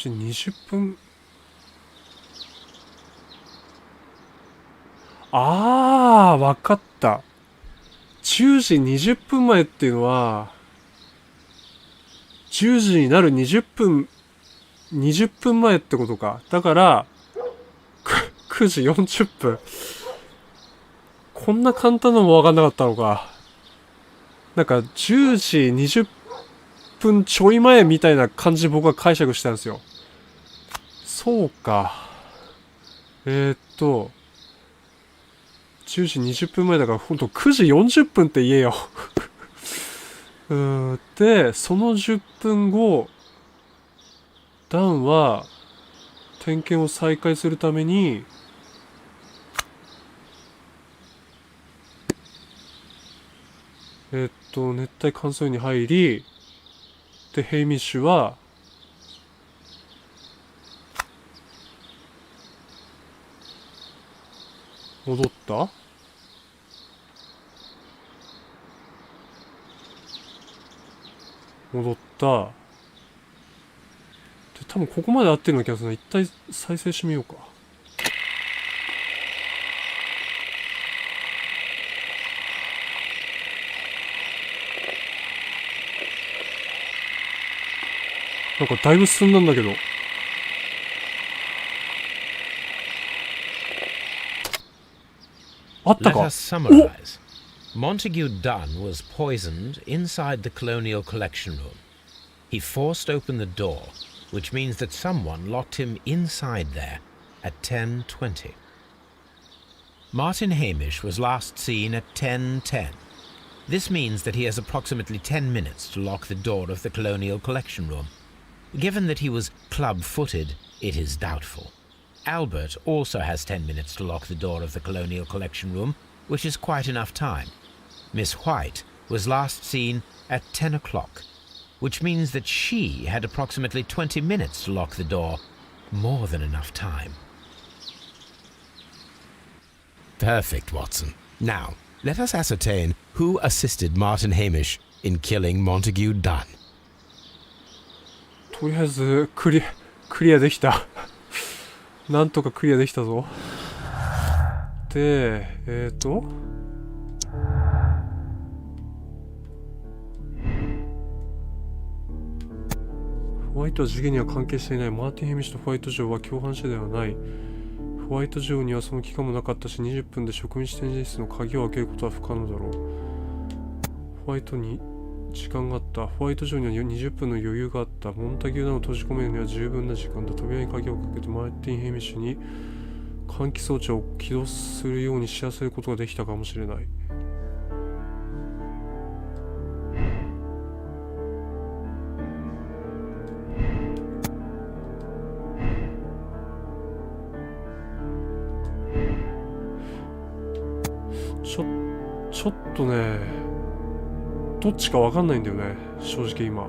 時20分。わかった。10時20分前っていうのは、10時になる20分前ってことか。だから、9時40分。こんな簡単なのもわかんなかったのか。なんか、10時20分ちょい前みたいな感じで僕は解釈したんですよ。そうか。10時20分前だからほんと9時40分って言えよ。で、その10分後、ダンは点検を再開するために、熱帯乾燥に入り、で、ヘイミッシュは、戻ったで、多分ここまで合ってるような気がするな。一体再生してみようか。なんかだいぶ進んだんだけど。あったか。 Let us summarize. Montague Dunn was poisoned inside the Colonial Collection Room. He forced open the door, which means that someone locked him inside there at 10:20. Martin Hamish was last seen at 10:10. This means that he has approximately 10 minutes to lock the door of the Colonial Collection Room. Given that he was club-footed, it is doubtful. Albert also has 10 minutes to lock the door of the Colonial Collection Room, which is quite enough time. Miss White was last seen at 10 o'clock, which means that she had approximately 20 minutes to lock the door. More than enough time. Perfect, Watson. Now, let us ascertain who assisted Martin Hamish in killing Montague Dunn. とりあえずクリアできた。なんとかクリアできたぞ。で、ホワイトは事件には関係していない。マーティン・ヘミッシュとホワイト嬢は共犯者ではない。ホワイト嬢にはその期間もなかったし、20分で植民地展示室の鍵を開けることは不可能だろう。ホワイトに時間があった。ホワイト嬢には20分の余裕があった。モンタギューダンを閉じ込めるには十分な時間だ。扉に鍵をかけてマーティン・ヘミッシュに換気装置を起動するように知らせることができたかもしれない。ちょっとね、どっちかわかんないんだよね、正直今。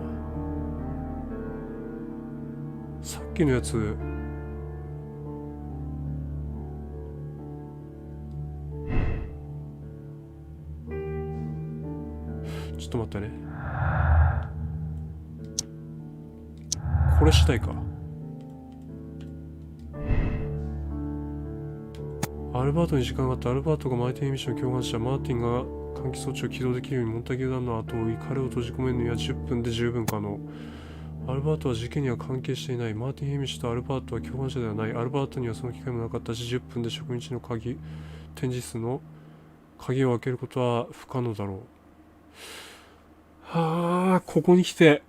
さっきのやつ、ちょっと待ってね。これしたいか。アルバートに時間があった。アルバートがマーティン・ヘミッシュの共犯者。マーティンが換気装置を起動できるようにモンタギューダンの後を追い、彼を閉じ込めるには10分で十分可能。アルバートは事件には関係していない。マーティン・ヘミッシュとアルバートは共犯者ではない。アルバートにはその機会もなかったし、10分で植民地の展示室の鍵を開けることは不可能だろう。ここに来て、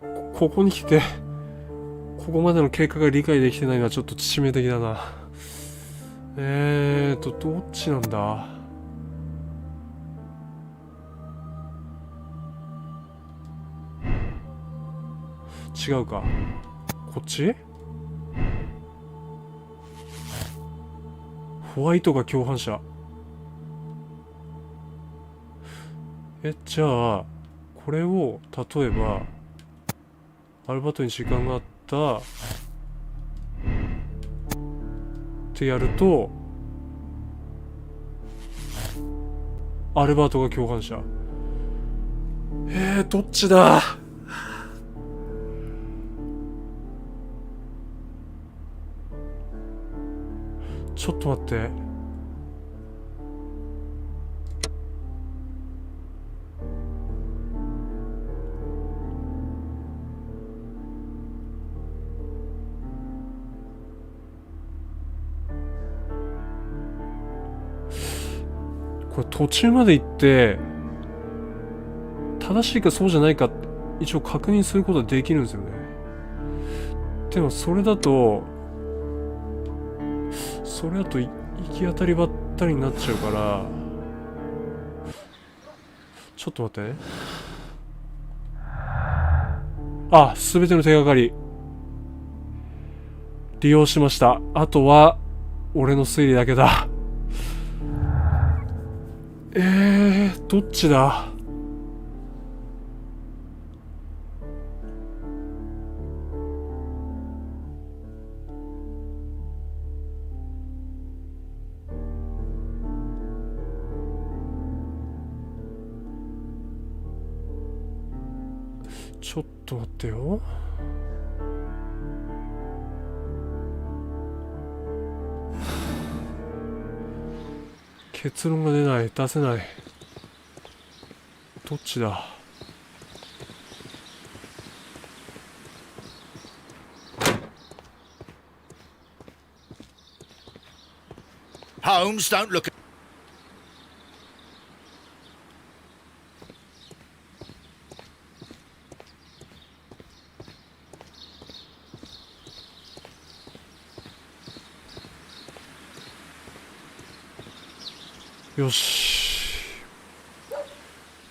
ここまでの経過が理解できてないのはちょっと致命的だな。どっちなんだ？違うか。こっち？ホワイトが共犯者。じゃあ、これを、例えば、アルバートに時間があったってやると、アルバートが共犯者。どっちだ？ちょっと待って。これ途中まで行って正しいかそうじゃないか一応確認することはできるんですよね。でもそれだと行き当たりばったりになっちゃうから、ちょっと待ってね。あ、すべての手がかり利用しました。あとは俺の推理だけだ。どっちだ？ちょっと待ってよ。結論が出ない、出せない。どっちだ？Holmes, don't look at... よし。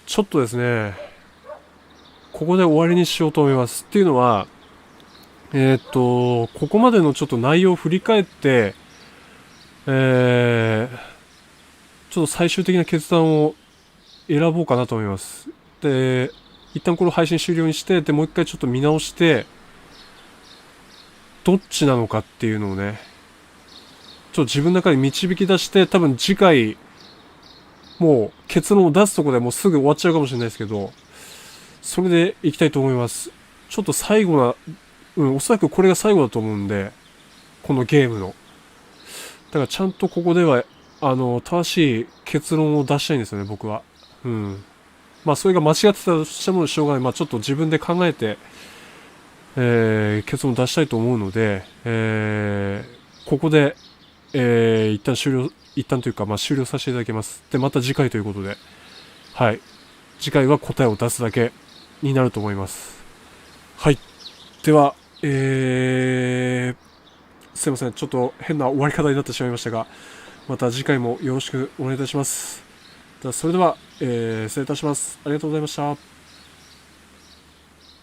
ちょっとですね、ここで終わりにしようと思います。っていうのは、ここまでのちょっと内容を振り返って、ちょっと最終的な決断を選ぼうかなと思います。で、一旦この配信終了にして、で、もう一回ちょっと見直して、どっちなのかっていうのをね、ちょっと自分の中で導き出して、多分次回、もう結論を出すところでもうすぐ終わっちゃうかもしれないですけど、それでいきたいと思います。ちょっと最後な、おそらくこれが最後だと思うんで、このゲームの。だからちゃんとここでは、正しい結論を出したいんですよね、僕は。まあそれが間違ってたとしてもしょうがない。まあちょっと自分で考えて、結論を出したいと思うので、ここで、一旦というか、まあ終了させていただきます。で、また次回ということで、はい。次回は答えを出すだけになると思います。はい。では、すいません。ちょっと変な終わり方になってしまいましたが、また次回もよろしくお願いいたします。それでは、失礼いたします。ありがとうございました。